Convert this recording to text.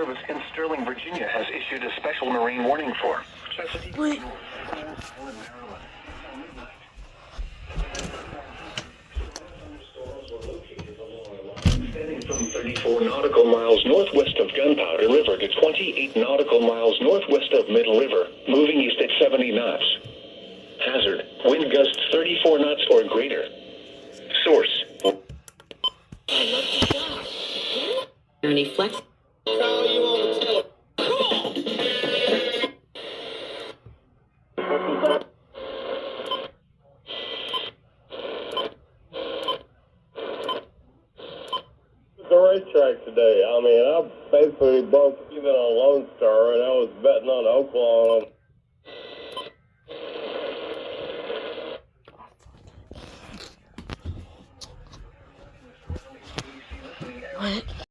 Service in Sterling, Virginia has issued a special marine warning for Chesapeake. Wait. Extending from 34 nautical miles northwest of Gunpowder River to 28 nautical miles northwest of Middle River, moving east at 70 knots. Hazard, wind gusts 34 knots or greater. Source. Any flex? The racetrack today. I mean, I basically broke even on Lone Star, and I was betting on Oklahoma. What?